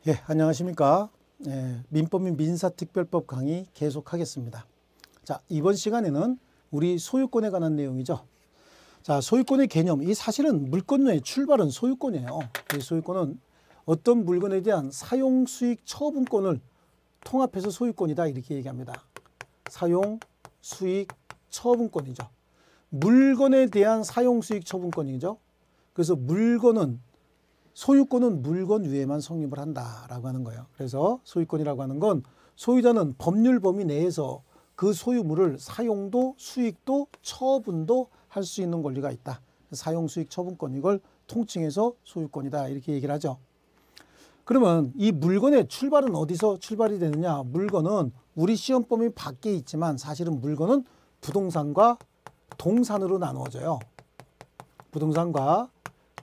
예, 안녕하십니까. 민법 및 민사특별법 강의 계속하겠습니다. 자, 이번 시간에는 우리 소유권에 관한 내용이죠. 자, 소유권의 개념, 이 사실은 물권료의 출발은 소유권이에요. 이 소유권은 어떤 물건에 대한 사용 수익 처분권을 통합해서 소유권이다 이렇게 얘기합니다. 사용 수익 처분권이죠. 물건에 대한 사용 수익 처분권이죠. 그래서 소유권은 물건 위에만 성립을 한다라고 하는 거예요. 그래서 소유권이라고 하는 건 소유자는 법률 범위 내에서 그 소유물을 사용도 수익도 처분도 할 수 있는 권리가 있다. 사용 수익 처분권, 이걸 통칭해서 소유권이다 이렇게 얘기를 하죠. 그러면 이 물건의 출발은 어디서 출발이 되느냐? 물건은 우리 시험 범위 밖에 있지만 사실은 물건은 부동산과 동산으로 나누어져요. 부동산과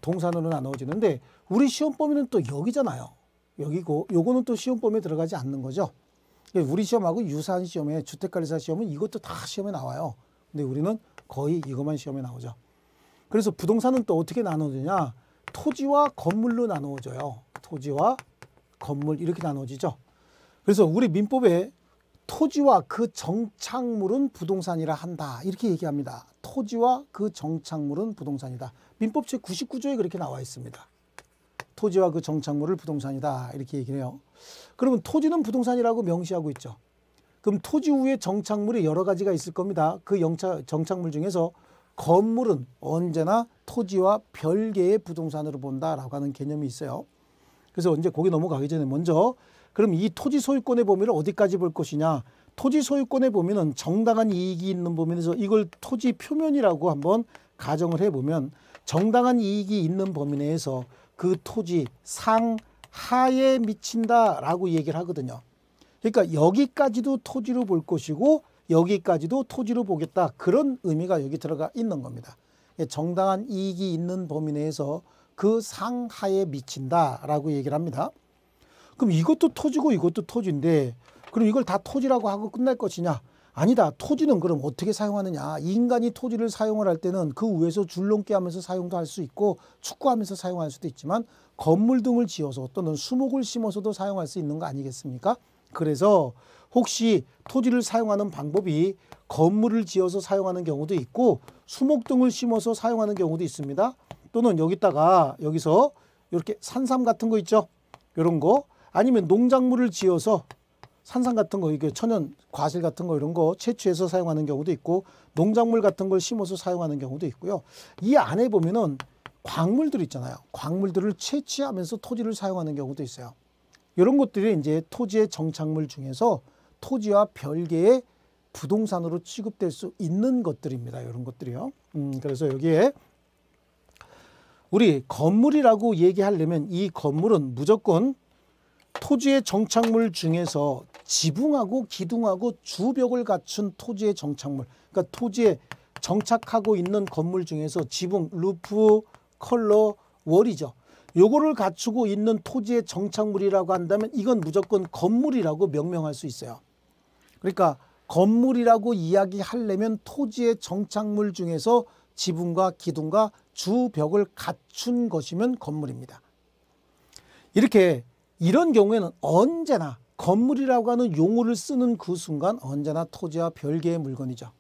동산으로 나누어지는데 우리 시험 범위는 또 여기잖아요. 여기고 요거는 또 시험 범위에 들어가지 않는 거죠. 우리 시험하고 유사한 시험에 주택관리사 시험은 이것도 다 시험에 나와요. 근데 우리는 거의 이것만 시험에 나오죠. 그래서 부동산은 또 어떻게 나누어지냐? 토지와 건물로 나누어져요. 토지와 건물 이렇게 나누어지죠. 그래서 우리 민법에 토지와 그 정착물은 부동산이라 한다 이렇게 얘기합니다. 토지와 그 정착물은 부동산이다. 민법 제99조에 그렇게 나와 있습니다. 토지와 그 정착물을 부동산이다 이렇게 얘기를 해요. 그러면 토지는 부동산이라고 명시하고 있죠. 그럼 토지 위에 정착물이 여러 가지가 있을 겁니다. 그 정착물 중에서 건물은 언제나 토지와 별개의 부동산으로 본다라고 하는 개념이 있어요. 그래서 이제 거기 넘어가기 전에 먼저 그럼 이 토지 소유권의 범위를 어디까지 볼 것이냐? 토지 소유권의 범위는 정당한 이익이 있는 범위에서 이걸 토지 표면이라고 한번 가정을 해보면 정당한 이익이 있는 범위 내에서 그 토지 상하에 미친다라고 얘기를 하거든요. 그러니까 여기까지도 토지로 볼 것이고 여기까지도 토지로 보겠다. 그런 의미가 여기 들어가 있는 겁니다. 정당한 이익이 있는 범위 내에서 그 상하에 미친다라고 얘기를 합니다. 그럼 이것도 토지고 이것도 토지인데 그럼 이걸 다 토지라고 하고 끝날 것이냐? 아니다. 토지는 그럼 어떻게 사용하느냐? 인간이 토지를 사용을 할 때는 그 위에서 줄넘기 하면서 사용도 할 수 있고 축구하면서 사용할 수도 있지만 건물 등을 지어서 또는 수목을 심어서도 사용할 수 있는 거 아니겠습니까? 그래서 혹시 토지를 사용하는 방법이 건물을 지어서 사용하는 경우도 있고 수목 등을 심어서 사용하는 경우도 있습니다. 또는 여기서 이렇게 산삼 같은 거 있죠? 이런 거 아니면 농작물을 지어서 산삼 같은 거, 이게 천연 과실 같은 거 이런 거 채취해서 사용하는 경우도 있고 농작물 같은 걸 심어서 사용하는 경우도 있고요. 이 안에 보면은 광물들 있잖아요. 광물들을 채취하면서 토지를 사용하는 경우도 있어요. 이런 것들이 이제 토지의 정착물 중에서 토지와 별개의 부동산으로 취급될 수 있는 것들입니다. 이런 것들이요. 그래서 여기에 우리 건물이라고 얘기하려면 이 건물은 무조건 토지의 정착물 중에서 지붕하고 기둥하고 주벽을 갖춘 토지의 정착물, 그러니까 토지에 정착하고 있는 건물 중에서 지붕, 루프, 컬러, 월이죠. 요거를 갖추고 있는 토지의 정착물이라고 한다면 이건 무조건 건물이라고 명명할 수 있어요. 그러니까 건물이라고 이야기하려면 토지의 정착물 중에서 지붕과 기둥과 주벽을 갖춘 것이면 건물입니다. 이런 경우에는 언제나 건물이라고 하는 용어를 쓰는 그 순간 언제나 토지와 별개의 물건이죠.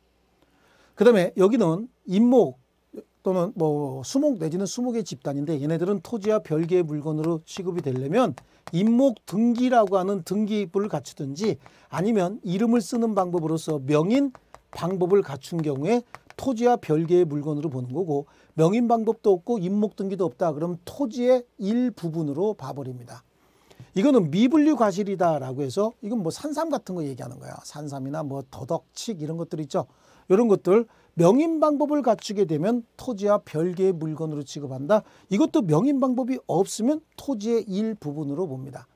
그 다음에 여기는 임목 또는 수목 내지는 수목의 집단인데 얘네들은 토지와 별개의 물건으로 취급이 되려면 임목 등기라고 하는 등기부를 갖추든지 아니면 이름을 쓰는 방법으로서 명인 방법을 갖춘 경우에 토지와 별개의 물건으로 보는 거고 명인 방법도 없고 임목 등기도 없다. 그럼 토지의 일부분으로 봐버립니다. 이거는 미분류 과실이다라고 해서 이건 산삼 같은 거 얘기하는 거야. 산삼이나 더덕칡 이런 것들 있죠. 이런 것들 명인 방법을 갖추게 되면 토지와 별개의 물건으로 취급한다. 이것도 명인 방법이 없으면 토지의 일부분으로 봅니다.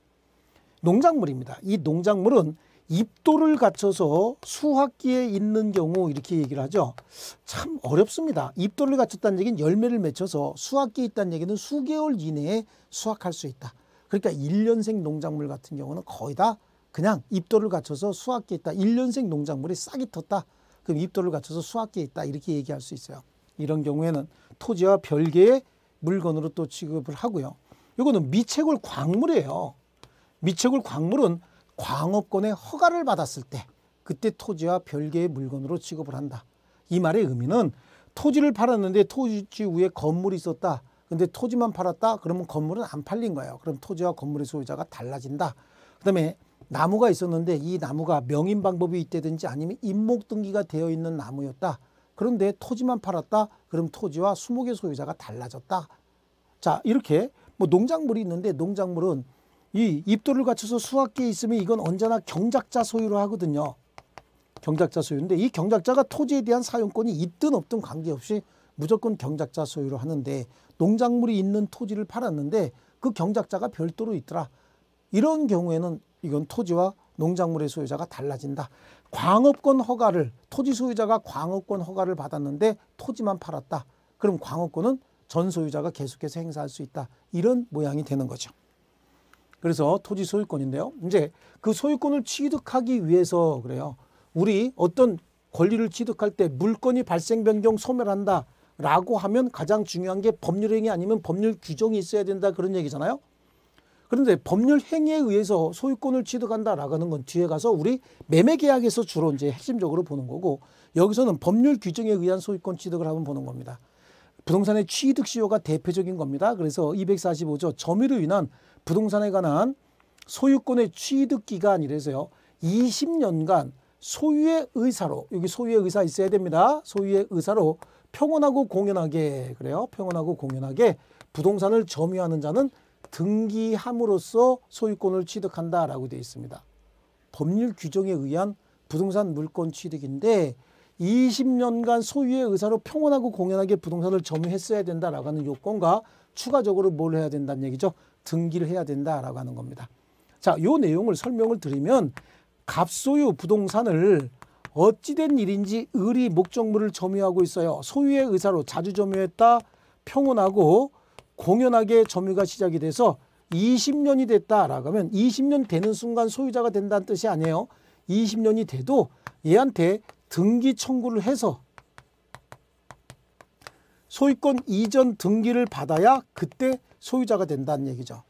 농작물입니다. 이 농작물은 입도를 갖춰서 수확기에 있는 경우 이렇게 얘기를 하죠. 참 어렵습니다. 입도를 갖췄다는 얘기는 열매를 맺혀서 수확기에 있다는 얘기는 수개월 이내에 수확할 수 있다. 그러니까 1년생 농작물 같은 경우는 거의 다 그냥 입도를 갖춰서 수확기에 있다. 1년생 농작물이 싹이 텄다. 그럼 입도를 갖춰서 수확기에 있다. 이렇게 얘기할 수 있어요. 이런 경우에는 토지와 별개의 물건으로 또 취급을 하고요. 이거는 미채굴 광물이에요. 미채굴 광물은 광업권의 허가를 받았을 때 그때 토지와 별개의 물건으로 취급을 한다. 이 말의 의미는 토지를 팔았는데 토지 위에 건물이 있었다. 근데 토지만 팔았다? 그러면 건물은 안 팔린 거예요. 그럼 토지와 건물의 소유자가 달라진다. 그 다음에 나무가 있었는데 이 나무가 명인 방법이 있다든지 아니면 임목 등기가 되어 있는 나무였다. 그런데 토지만 팔았다? 그럼 토지와 수목의 소유자가 달라졌다. 자, 이렇게 뭐 농작물이 있는데 농작물은 이 입도를 갖춰서 수확 개 있으면 이건 언제나 경작자 소유로 하거든요. 경작자 소유인데 이 경작자가 토지에 대한 사용권이 있든 없든 관계없이 무조건 경작자 소유로 하는데 농작물이 있는 토지를 팔았는데 그 경작자가 별도로 있더라. 이런 경우에는 이건 토지와 농작물의 소유자가 달라진다. 광업권 허가를 토지 소유자가 광업권 허가를 받았는데 토지만 팔았다. 그럼 광업권은 전 소유자가 계속해서 행사할 수 있다. 이런 모양이 되는 거죠. 그래서 토지 소유권인데요. 이제 그 소유권을 취득하기 위해서 그래요. 우리 어떤 권리를 취득할 때 물건이 발생, 변경, 소멸한다 라고 하면 가장 중요한 게 법률행위 아니면 법률 규정이 있어야 된다 그런 얘기잖아요. 그런데 법률 행위에 의해서 소유권을 취득한다라고 하는 건 뒤에 가서 우리 매매계약에서 주로 이제 핵심적으로 보는 거고 여기서는 법률 규정에 의한 소유권 취득을 하면 보는 겁니다. 부동산의 취득시효가 대표적인 겁니다. 그래서 245조 점유로 인한 부동산에 관한 소유권의 취득기간이라서요. 20년간 소유의 의사로 여기 소유의 의사 있어야 됩니다. 소유의 의사로 평온하고 공연하게 그래요. 평온하고 공연하게 부동산을 점유하는 자는 등기함으로써 소유권을 취득한다라고 되어 있습니다. 법률 규정에 의한 부동산 물권 취득인데 20년간 소유의 의사로 평온하고 공연하게 부동산을 점유했어야 된다라고 하는 요건과 추가적으로 뭘 해야 된다는 얘기죠. 등기를 해야 된다라고 하는 겁니다. 자, 요 내용을 설명을 드리면 갑소유 부동산을 어찌된 일인지 을이 목적물을 점유하고 있어요. 소유의 의사로 자주 점유했다. 평온하고 공연하게 점유가 시작이 돼서 20년이 됐다라고 하면 20년 되는 순간 소유자가 된다는 뜻이 아니에요. 20년이 돼도 얘한테 등기 청구를 해서 소유권 이전 등기를 받아야 그때 소유자가 된다는 얘기죠.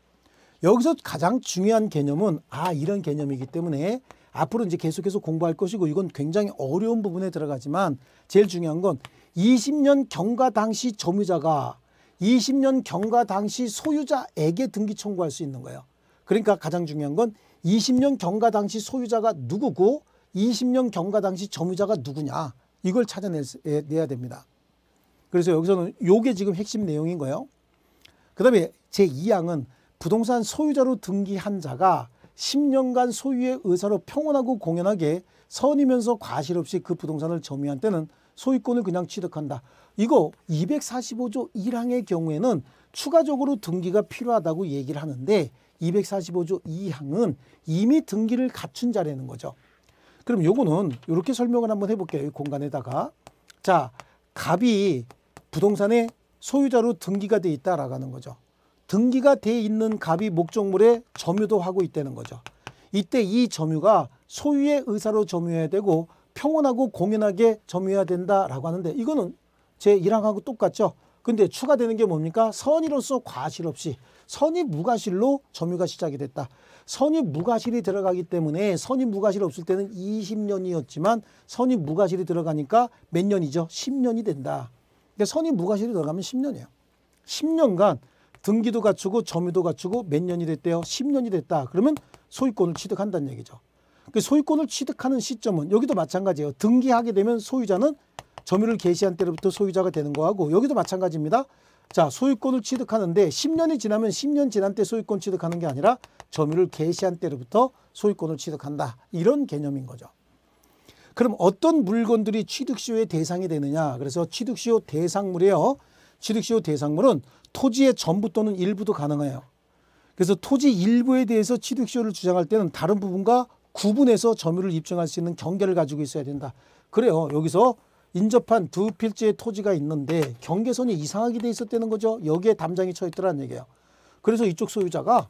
여기서 가장 중요한 개념은 이런 개념이기 때문에 앞으로 이제 계속해서 공부할 것이고 이건 굉장히 어려운 부분에 들어가지만 제일 중요한 건 20년 경과 당시 점유자가 20년 경과 당시 소유자에게 등기 청구할 수 있는 거예요. 그러니까 가장 중요한 건 20년 경과 당시 소유자가 누구고 20년 경과 당시 점유자가 누구냐 이걸 찾아내야 됩니다. 그래서 여기서는 이게 지금 핵심 내용인 거예요. 그 다음에 제2항은 부동산 소유자로 등기한 자가 10년간 소유의 의사로 평온하고 공연하게 선이면서 과실 없이 그 부동산을 점유한 때는 소유권을 그냥 취득한다. 이거 245조 1항의 경우에는 추가적으로 등기가 필요하다고 얘기를 하는데 245조 2항은 이미 등기를 갖춘 자라는 거죠. 그럼 요거는 이렇게 설명을 한번 해볼게요. 이 공간에다가. 자, 갑이 부동산의 소유자로 등기가 돼 있다라고 하는 거죠. 등기가 돼 있는 갑이 목적물에 점유도 하고 있다는 거죠. 이때 이 점유가 소유의 의사로 점유해야 되고 평온하고 공연하게 점유해야 된다라고 하는데 이거는 제1항하고 똑같죠. 근데 추가되는 게 뭡니까? 선의로서 과실 없이 선의 무과실로 점유가 시작이 됐다. 선의 무과실이 들어가기 때문에 선의 무과실 없을 때는 20년이었지만 선의 무과실이 들어가니까 몇 년이죠? 10년이 된다. 근데 선의 무과실이 들어가면 10년이에요. 10년간 등기도 갖추고 점유도 갖추고 몇 년이 됐대요? 10년이 됐다. 그러면 소유권을 취득한다는 얘기죠. 그 소유권을 취득하는 시점은 여기도 마찬가지예요. 등기하게 되면 소유자는 점유를 개시한 때로부터 소유자가 되는 거하고 여기도 마찬가지입니다. 자, 소유권을 취득하는데 10년이 지나면 10년 지난 때 소유권 취득하는 게 아니라 점유를 개시한 때로부터 소유권을 취득한다. 이런 개념인 거죠. 그럼 어떤 물건들이 취득시효의 대상이 되느냐. 그래서 취득시효 대상물이에요. 취득시효 대상물은 토지의 전부 또는 일부도 가능해요. 그래서 토지 일부에 대해서 취득시효를 주장할 때는 다른 부분과 구분해서 점유를 입증할 수 있는 경계를 가지고 있어야 된다. 그래요. 여기서 인접한 두 필지의 토지가 있는데 경계선이 이상하게 돼 있었다는 거죠. 여기에 담장이 쳐 있더라는 얘기예요. 그래서 이쪽 소유자가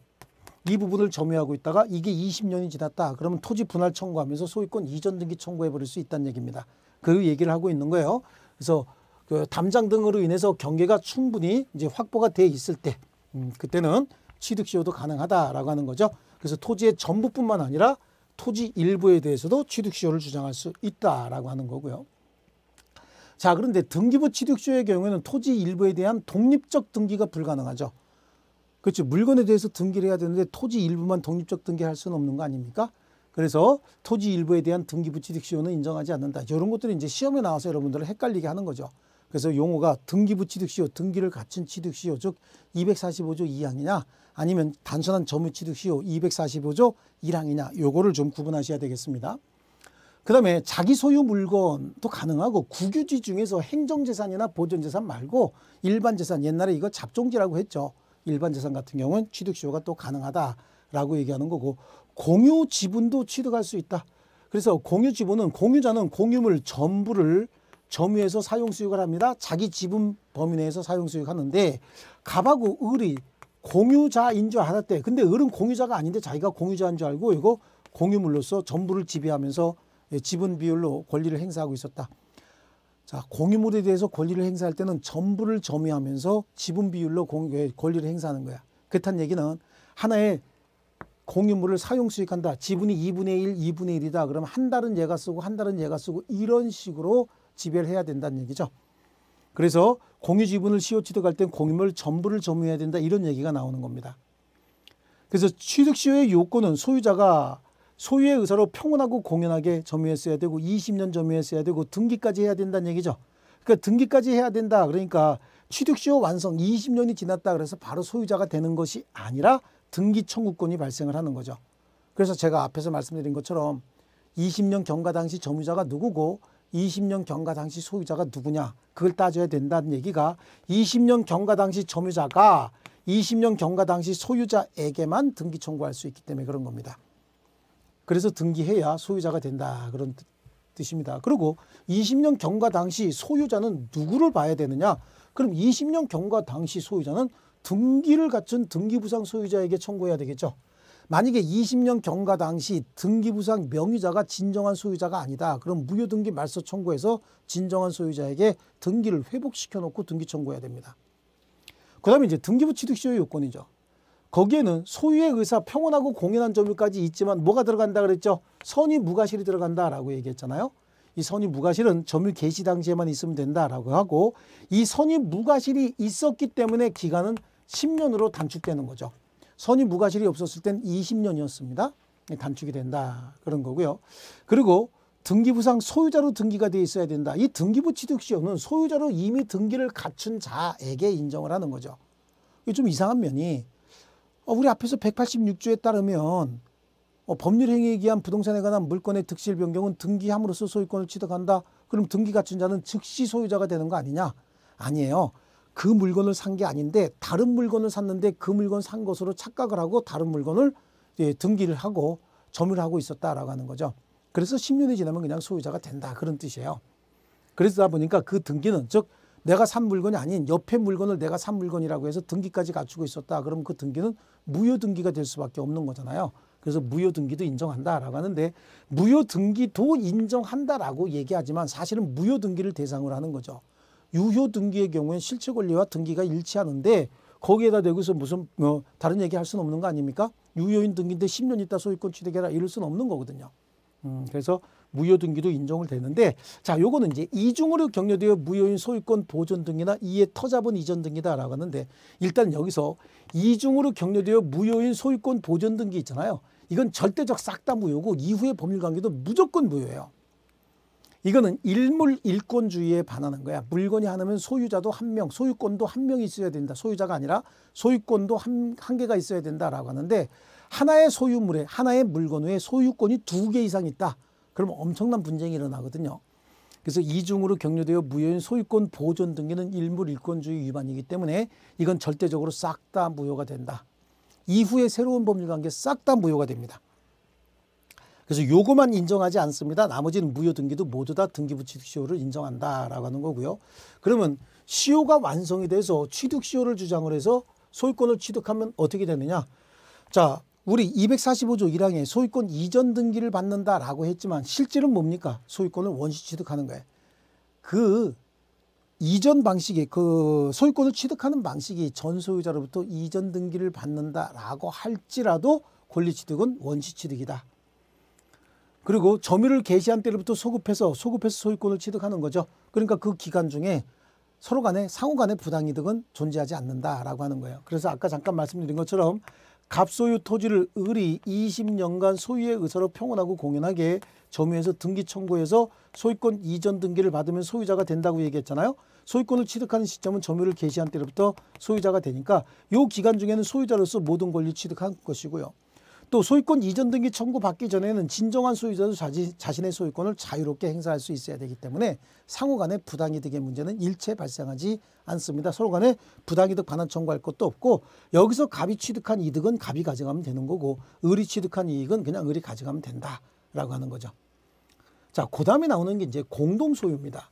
이 부분을 점유하고 있다가 이게 20년이 지났다. 그러면 토지 분할 청구하면서 소유권 이전 등기 청구해 버릴 수 있다는 얘기입니다. 그 얘기를 하고 있는 거예요. 그래서 그 담장 등으로 인해서 경계가 충분히 이제 확보가 돼 있을 때 그때는 취득시효도 가능하다라고 하는 거죠. 그래서 토지의 전부뿐만 아니라 토지 일부에 대해서도 취득시효를 주장할 수 있다라고 하는 거고요. 자, 그런데 등기부 취득시효의 경우에는 토지 일부에 대한 독립적 등기가 불가능하죠. 그렇죠. 물건에 대해서 등기를 해야 되는데 토지 일부만 독립적 등기할 수는 없는 거 아닙니까? 그래서 토지 일부에 대한 등기부 취득시효는 인정하지 않는다. 이런 것들이 이제 시험에 나와서 여러분들을 헷갈리게 하는 거죠. 그래서 용어가 등기부 취득시효, 등기를 갖춘 취득시효, 즉 245조 2항이냐 아니면 단순한 점유 취득시효 245조 1항이냐 요거를 좀 구분하셔야 되겠습니다. 그 다음에 자기 소유 물건도 가능하고 국유지 중에서 행정재산이나 보존재산 말고 일반 재산, 옛날에 이거 잡종지라고 했죠. 일반 재산 같은 경우는 취득시효가 또 가능하다라고 얘기하는 거고 공유 지분도 취득할 수 있다. 그래서 공유 지분은 공유자는 공유물 전부를 점유해서 사용수익을 합니다. 자기 지분 범위 내에서 사용수익하는데 갑하고 을이 공유자인 줄 알았대. 근데 을은 공유자가 아닌데 자기가 공유자인 줄 알고 이거 공유물로서 전부를 지배하면서 지분 비율로 권리를 행사하고 있었다. 자, 공유물에 대해서 권리를 행사할 때는 전부를 점유하면서 지분 비율로 권리를 행사하는 거야. 그렇다는 얘기는 하나의 공유물을 사용 수익한다. 지분이 2분의 1, 2분의 1이다. 그러면 한 달은 얘가 쓰고 한 달은 얘가 쓰고 이런 식으로 지배를 해야 된다는 얘기죠. 그래서 공유 지분을 시효 취득할 땐 공유물 전부를 점유해야 된다. 이런 얘기가 나오는 겁니다. 그래서 취득 시효의 요건은 소유자가 소유의 의사로 평온하고 공연하게 점유했어야 되고 20년 점유했어야 되고 등기까지 해야 된다는 얘기죠. 그러니까 등기까지 해야 된다. 그러니까 취득시효 완성 20년이 지났다 그래서 바로 소유자가 되는 것이 아니라 등기 청구권이 발생을 하는 거죠. 그래서 제가 앞에서 말씀드린 것처럼 20년 경과 당시 점유자가 누구고 20년 경과 당시 소유자가 누구냐 그걸 따져야 된다는 얘기가 20년 경과 당시 점유자가 20년 경과 당시 소유자에게만 등기 청구할 수 있기 때문에 그런 겁니다. 그래서 등기해야 소유자가 된다 그런 뜻입니다. 그리고 20년 경과 당시 소유자는 누구를 봐야 되느냐? 그럼 20년 경과 당시 소유자는 등기를 갖춘 등기부상 소유자에게 청구해야 되겠죠. 만약에 20년 경과 당시 등기부상 명의자가 진정한 소유자가 아니다. 그럼 무효등기 말소 청구해서 진정한 소유자에게 등기를 회복시켜 놓고 등기 청구해야 됩니다. 그 다음에 이제 등기부 취득시효의 요건이죠. 거기에는 소유의 의사 평온하고 공연한 점유까지 있지만 뭐가 들어간다 그랬죠? 선의 무과실이 들어간다라고 얘기했잖아요. 이 선의 무과실은 점유 개시 당시에만 있으면 된다라고 하고 이 선의 무과실이 있었기 때문에 기간은 10년으로 단축되는 거죠. 선의 무과실이 없었을 땐 20년이었습니다. 단축이 된다 그런 거고요. 그리고 등기부상 소유자로 등기가 돼 있어야 된다. 이 등기부 취득시효는 소유자로 이미 등기를 갖춘 자에게 인정을 하는 거죠. 이게 좀 이상한 면이 우리 앞에서 186조에 따르면 법률 행위에 기한 부동산에 관한 물건의 득실 변경은 등기함으로써 소유권을 취득한다. 그럼 등기 갖춘 자는 즉시 소유자가 되는 거 아니냐? 아니에요. 그 물건을 산 게 아닌데 다른 물건을 샀는데 그 물건 산 것으로 착각을 하고 다른 물건을 등기를 하고 점유를 하고 있었다라고 하는 거죠. 그래서 10년이 지나면 그냥 소유자가 된다 그런 뜻이에요. 그러다 보니까 그 등기는 즉 내가 산 물건이 아닌 옆에 물건을 내가 산 물건이라고 해서 등기까지 갖추고 있었다. 그럼 그 등기는 무효등기가 될 수밖에 없는 거잖아요. 그래서 무효등기도 인정한다라고 하는데 무효등기도 인정한다라고 얘기하지만 사실은 무효등기를 대상으로 하는 거죠. 유효등기의 경우엔 실체 권리와 등기가 일치하는데 거기에다 대고서 무슨 다른 얘기 할 수는 없는 거 아닙니까? 유효인 등기인데 10년 있다 소유권 취득해라 이럴 수는 없는 거거든요. 그래서 무효등기도 인정을 되는데 자 요거는 이제 이중으로 격려되어 무효인 소유권 보존 등기나 이해 터자본 이전 등기다라고 하는데 일단 여기서 이중으로 격려되어 무효인 소유권 보존 등기 있잖아요. 이건 절대적 싹 다 무효고 이후의 법률관계도 무조건 무효예요. 이거는 일물일권주의에 반하는 거야. 물건이 하나면 소유자도 한 명, 소유권도 한 명이 있어야 된다. 소유자가 아니라 소유권도 한 개가 있어야 된다라고 하는데 하나의 소유물에 하나의 물건 외에 소유권이 2개 이상 있다. 그러면 엄청난 분쟁이 일어나거든요. 그래서 이중으로 격려되어 무효인 소유권 보존 등기는 일물일권주의 위반이기 때문에 이건 절대적으로 싹 다 무효가 된다. 이후에 새로운 법률관계 싹 다 무효가 됩니다. 그래서 요거만 인정하지 않습니다. 나머지는 무효등기도 모두 다 등기부 취득시효를 인정한다라고 하는 거고요. 그러면 시효가 완성이 돼서 취득시효를 주장을 해서 소유권을 취득하면 어떻게 되느냐. 자, 우리 245조 1항에 소유권 이전 등기를 받는다라고 했지만 실제는 뭡니까? 소유권을 원시 취득하는 거예요. 그 이전 방식이 그 소유권을 취득하는 방식이 전 소유자로부터 이전 등기를 받는다라고 할지라도 권리취득은 원시취득이다. 그리고 점유를 개시한 때로부터 소급해서 소유권을 취득하는 거죠. 그러니까 그 기간 중에 서로 간에 상호 간의 부당이득은 존재하지 않는다라고 하는 거예요. 그래서 아까 잠깐 말씀드린 것처럼 갑소유 토지를 을이 20년간 소유의 의사로 평온하고 공연하게 점유해서 등기 청구해서 소유권 이전 등기를 받으면 소유자가 된다고 얘기했잖아요. 소유권을 취득하는 시점은 점유를 개시한 때로부터 소유자가 되니까 이 기간 중에는 소유자로서 모든 권리 취득한 것이고요. 또 소유권 이전 등기 청구 받기 전에는 진정한 소유자도 자신의 소유권을 자유롭게 행사할 수 있어야 되기 때문에 상호 간의 부당이득의 문제는 일체 발생하지 않습니다. 서로 간에 부당이득 반환 청구할 것도 없고 여기서 갑이 취득한 이득은 갑이 가져가면 되는 거고 을이 취득한 이익은 그냥 을이 가져가면 된다라고 하는 거죠. 자, 그 다음에 나오는 게 이제 공동소유입니다.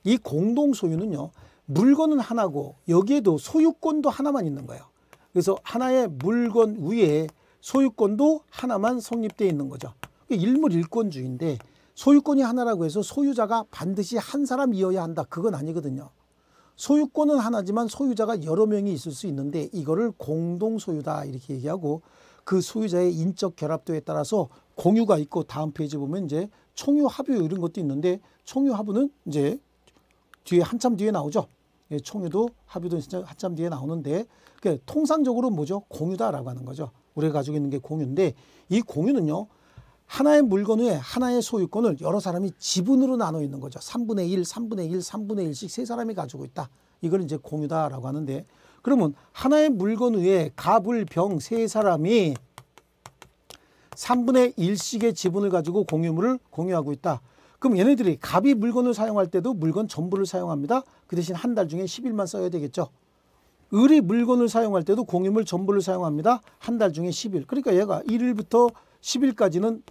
이 공동소유는요, 물건은 하나고 여기에도 소유권도 하나만 있는 거예요. 그래서 하나의 물건 위에 소유권도 하나만 성립되어 있는 거죠. 일물일권주의인데 소유권이 하나라고 해서 소유자가 반드시 한 사람이어야 한다. 그건 아니거든요. 소유권은 하나지만 소유자가 여러 명이 있을 수 있는데 이거를 공동소유다 이렇게 얘기하고 그 소유자의 인적 결합도에 따라서 공유가 있고 다음 페이지 보면 이제 총유, 합유 이런 것도 있는데 총유, 합유는 이제 뒤에 한참 뒤에 나오죠. 총유도 합유도 진짜 한참 뒤에 나오는데 통상적으로 뭐죠? 공유다라고 하는 거죠. 우리가 가지고 있는 게 공유인데 이 공유는요. 하나의 물건 외에 하나의 소유권을 여러 사람이 지분으로 나눠 있는 거죠. 3분의 1, 3분의 1, 3분의 1씩 세 사람이 가지고 있다. 이걸 이제 공유다라고 하는데 그러면 하나의 물건 외에 갑을 병 세 사람이 3분의 1씩의 지분을 가지고 공유물을 공유하고 있다. 그럼 얘네들이 갑이 물건을 사용할 때도 물건 전부를 사용합니다. 그 대신 한 달 중에 10일만 써야 되겠죠. 을이 물건을 사용할 때도 공유물 전부를 사용합니다. 한 달 중에 10일. 그러니까 얘가 1일부터 10일까지는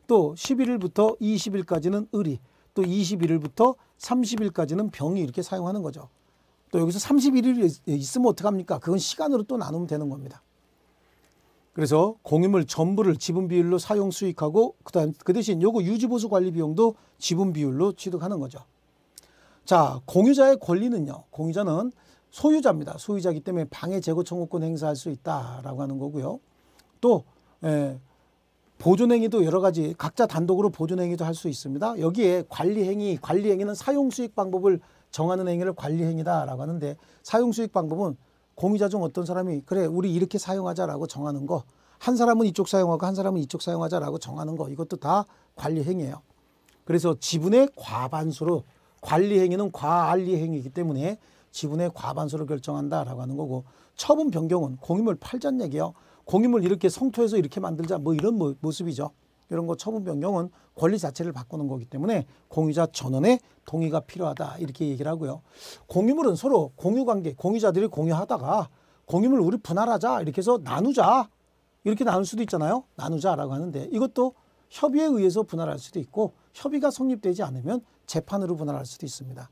또 11일부터 20일까지는 을이 또 21일부터 30일까지는 병이 이렇게 사용하는 거죠. 또 여기서 31일이 있으면 어떡합니까? 그건 시간으로 또 나누면 되는 겁니다. 그래서 공유물 전부를 지분 비율로 사용 수익하고 그다음 그 대신 요거 유지보수 관리 비용도 지분 비율로 취득하는 거죠. 자, 공유자의 권리는요. 공유자는 소유자입니다. 소유자이기 때문에 방해 재고 청구권 행사할 수 있다라고 하는 거고요. 또 보존행위도 여러 가지 각자 단독으로 보존행위도 할 수 있습니다. 여기에 관리행위는 사용수익 방법을 정하는 행위를 관리행위다라고 하는데 사용수익 방법은 공유자 중 어떤 사람이 그래 우리 이렇게 사용하자라고 정하는 거 한 사람은 이쪽 사용하고 한 사람은 이쪽 사용하자라고 정하는 거 이것도 다 관리행위예요. 그래서 지분의 과반수로 관리행위는 과알리행위이기 때문에 지분의 과반수를 결정한다라고 하는 거고 처분 변경은 공유물 팔자는 얘기예요. 공유물 이렇게 성토해서 이렇게 만들자 뭐 이런 모습이죠. 이런 거 처분 변경은 권리 자체를 바꾸는 거기 때문에 공유자 전원의 동의가 필요하다 이렇게 얘기를 하고요. 공유물은 서로 공유관계 공유자들이 공유하다가 공유물 우리 분할하자 이렇게 해서 나누자 이렇게 나눌 수도 있잖아요. 나누자라고 하는데 이것도 협의에 의해서 분할할 수도 있고 협의가 성립되지 않으면 재판으로 분할할 수도 있습니다.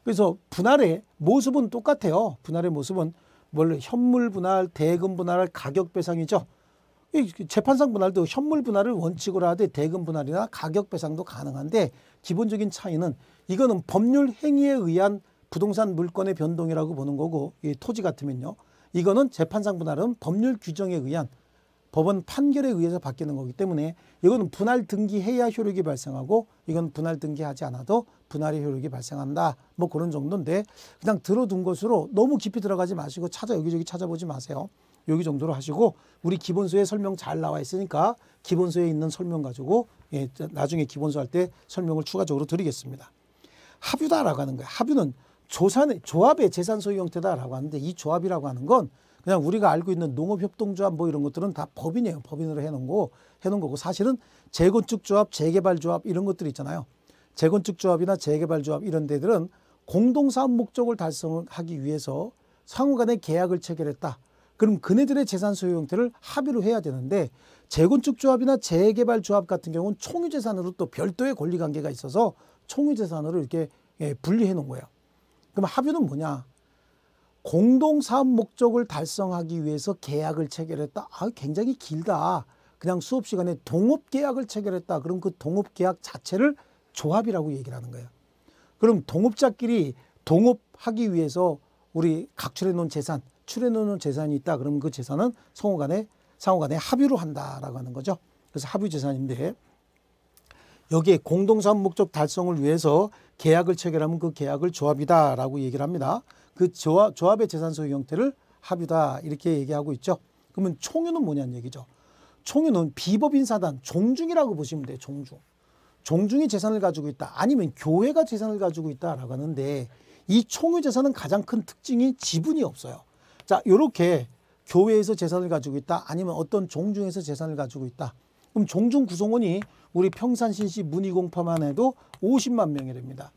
그래서 분할의 모습은 똑같아요. 분할의 모습은 현물 분할, 대금 분할, 가격 배상이죠. 재판상 분할도 현물 분할을 원칙으로 하되 대금 분할이나 가격 배상도 가능한데 기본적인 차이는 이거는 법률 행위에 의한 부동산 물건의 변동이라고 보는 거고 이 토지 같으면요. 이거는 재판상 분할은 법률 규정에 의한 법원 판결에 의해서 바뀌는 거기 때문에 이거는 분할 등기해야 효력이 발생하고 이건 분할 등기하지 않아도 분할의 효력이 발생한다. 뭐 그런 정도인데 그냥 들어둔 것으로 너무 깊이 들어가지 마시고 여기저기 찾아보지 마세요. 여기 정도로 하시고 우리 기본소에 설명 잘 나와 있으니까 기본소에 있는 설명 가지고 나중에 기본소 할 때 설명을 추가적으로 드리겠습니다. 합유다라고 하는 거예요. 합유는 조합의 재산 소유 형태다라고 하는데 이 조합이라고 하는 건 그냥 우리가 알고 있는 농업협동조합 뭐 이런 것들은 다 법인이에요. 법인으로 해놓은 거고 사실은 재건축조합, 재개발조합 이런 것들이 있잖아요. 재건축조합이나 재개발조합 이런 데들은 공동사업 목적을 달성하기 위해서 상호간의 계약을 체결했다. 그럼 그네들의 재산 소유 형태를 합의로 해야 되는데 재건축조합이나 재개발조합 같은 경우는 총유재산으로 또 별도의 권리관계가 있어서 총유재산으로 이렇게 분리해 놓은 거예요. 그럼 합의는 뭐냐? 공동사업 목적을 달성하기 위해서 계약을 체결했다. 굉장히 길다. 그냥 수업 시간에 동업계약을 체결했다. 그럼 그 동업계약 자체를 조합이라고 얘기를 하는 거예요. 그럼 동업자끼리 동업하기 위해서 우리 각출해 놓은 재산, 출해 놓은 재산이 있다. 그러면 그 재산은 상호간에 상호간에 합의로 한다라고 하는 거죠. 그래서 합의재산인데 여기에 공동사업 목적 달성을 위해서 계약을 체결하면 그 계약을 조합이다라고 얘기를 합니다. 그 조합의 재산 소유 형태를 합의다 이렇게 얘기하고 있죠. 그러면 총유는 뭐냐는 얘기죠. 총유는 비법인 사단, 종중이라고 보시면 돼요. 종중. 종중이 재산을 가지고 있다. 아니면 교회가 재산을 가지고 있다라고 하는데 이 총유 재산은 가장 큰 특징이 지분이 없어요. 자, 이렇게 교회에서 재산을 가지고 있다. 아니면 어떤 종중에서 재산을 가지고 있다. 그럼 종중 구성원이 우리 평산신시 문의공파만 해도 50만 명이 됩니다.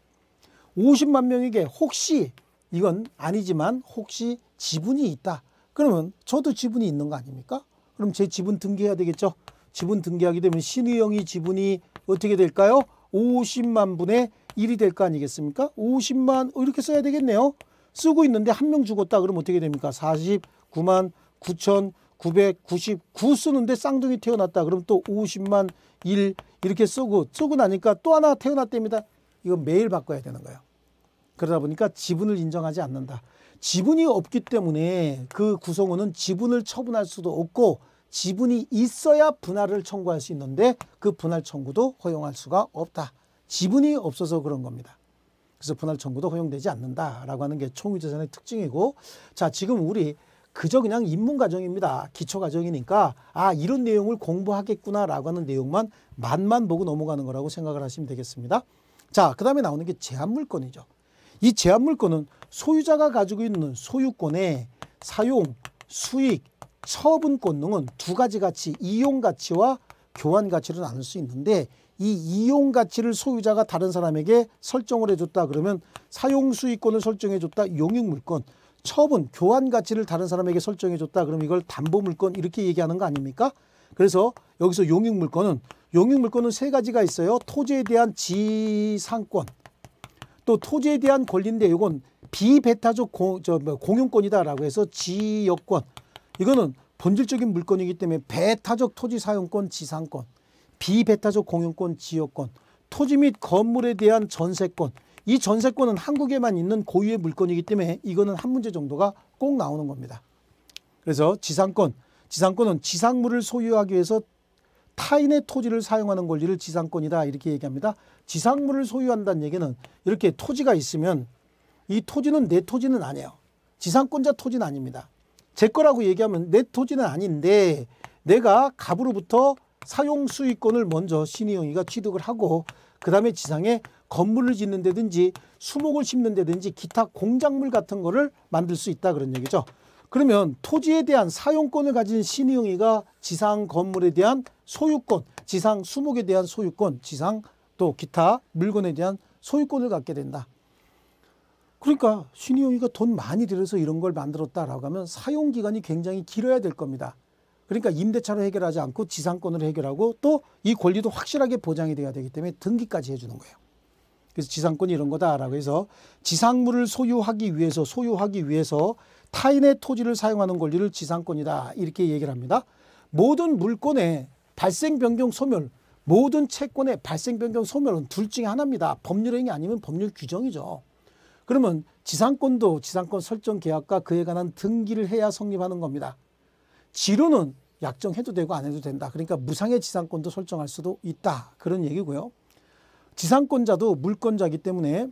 50만 명에게 혹시 이건 아니지만 혹시 지분이 있다. 그러면 저도 지분이 있는 거 아닙니까? 그럼 제 지분 등기해야 되겠죠. 지분 등기하게 되면 신의영이 지분이 어떻게 될까요? 50만 분의 1이 될 거 아니겠습니까? 50만 이렇게 써야 되겠네요. 쓰고 있는데 한 명 죽었다 그러면 어떻게 됩니까? 49만 9,999 쓰는데 쌍둥이 태어났다. 그럼 또 50만 1 이렇게 쓰고 나니까 또 하나 태어났답니다. 이거 매일 바꿔야 되는 거예요. 그러다 보니까 지분을 인정하지 않는다. 지분이 없기 때문에 그 구성원은 지분을 처분할 수도 없고 지분이 있어야 분할을 청구할 수 있는데 그 분할 청구도 허용할 수가 없다. 지분이 없어서 그런 겁니다. 그래서 분할 청구도 허용되지 않는다라고 하는 게 총유재산의 특징이고, 자, 지금 우리 그저 그냥 입문과정입니다. 기초과정이니까 아 이런 내용을 공부하겠구나라고 하는 내용만 맛만 보고 넘어가는 거라고 생각을 하시면 되겠습니다. 자, 그 다음에 나오는 게 제한물권이죠. 이 제한물권은 소유자가 가지고 있는 소유권의 사용, 수익, 처분권 등은 두 가지 가치, 이용가치와 교환가치로 나눌 수 있는데 이 이용가치를 소유자가 다른 사람에게 설정을 해줬다 그러면 사용수익권을 설정해줬다 용익물권, 처분, 교환가치를 다른 사람에게 설정해줬다 그러면 이걸 담보물권 이렇게 얘기하는 거 아닙니까? 그래서 여기서 용익물권은 세 가지가 있어요. 토지에 대한 지상권, 또 토지에 대한 권리인데 이건 비배타적 공용권이다라고 해서 지역권, 이거는 본질적인 물건이기 때문에 배타적 토지 사용권, 지상권, 비배타적 공용권, 지역권, 토지 및 건물에 대한 전세권, 이 전세권은 한국에만 있는 고유의 물건이기 때문에 이거는 한 문제 정도가 꼭 나오는 겁니다. 그래서 지상권은 지상물을 소유하기 위해서 타인의 토지를 사용하는 권리를 지상권이다 이렇게 얘기합니다. 지상물을 소유한다는 얘기는 이렇게 토지가 있으면 이 토지는 내 토지는 아니에요. 지상권자 토지는 아닙니다. 제 거라고 얘기하면 내 토지는 아닌데 내가 갑으로부터 사용수익권을 먼저 신의영이가 취득을 하고 그 다음에 지상에 건물을 짓는 데든지 수목을 심는 데든지 기타 공작물 같은 거를 만들 수 있다 그런 얘기죠. 그러면 토지에 대한 사용권을 가진 신의영이가 지상 건물에 대한 소유권, 지상 수목에 대한 소유권, 지상 또 기타 물건에 대한 소유권을 갖게 된다. 그러니까 신의영이가 돈 많이 들여서 이런 걸 만들었다라고 하면 사용기간이 굉장히 길어야 될 겁니다. 그러니까 임대차로 해결하지 않고 지상권으로 해결하고 또 이 권리도 확실하게 보장이 돼야 되기 때문에 등기까지 해주는 거예요. 그래서 지상권이 이런 거다라고 해서 지상물을 소유하기 위해서 타인의 토지를 사용하는 권리를 지상권이다 이렇게 얘기를 합니다. 모든 물권의 발생, 변경, 소멸, 모든 채권의 발생, 변경, 소멸은 둘 중에 하나입니다. 법률행위 아니면 법률 규정이죠. 그러면 지상권도 지상권 설정 계약과 그에 관한 등기를 해야 성립하는 겁니다. 지료는 약정해도 되고 안 해도 된다. 그러니까 무상의 지상권도 설정할 수도 있다. 그런 얘기고요. 지상권자도 물권자이기 때문에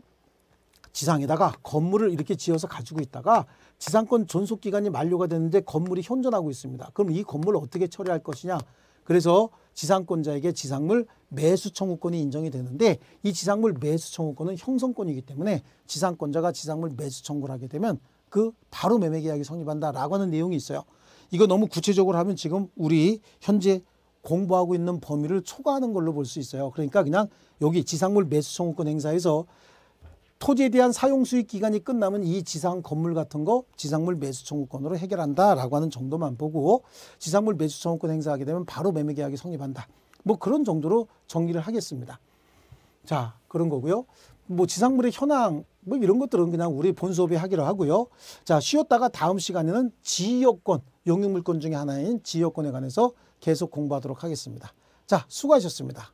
지상에다가 건물을 이렇게 지어서 가지고 있다가 지상권 존속기간이 만료가 되는데 건물이 현존하고 있습니다. 그럼 이 건물을 어떻게 처리할 것이냐. 그래서 지상권자에게 지상물 매수 청구권이 인정이 되는데 이 지상물 매수 청구권은 형성권이기 때문에 지상권자가 지상물 매수 청구를 하게 되면 그 바로 매매 계약이 성립한다라고 하는 내용이 있어요. 이거 너무 구체적으로 하면 지금 우리 현재 공부하고 있는 범위를 초과하는 걸로 볼 수 있어요. 그러니까 그냥 여기 지상물 매수 청구권 행사에서 토지에 대한 사용수익 기간이 끝나면 이 지상 건물 같은 거 지상물 매수 청구권으로 해결한다라고 하는 정도만 보고 지상물 매수 청구권 행사하게 되면 바로 매매 계약이 성립한다. 뭐 그런 정도로 정리를 하겠습니다. 자, 그런 거고요. 뭐 지상물의 현황 뭐 이런 것들은 그냥 우리 본 수업에 하기로 하고요. 자, 쉬었다가 다음 시간에는 지역권, 용익물권 중에 하나인 지역권에 관해서 계속 공부하도록 하겠습니다. 자, 수고하셨습니다.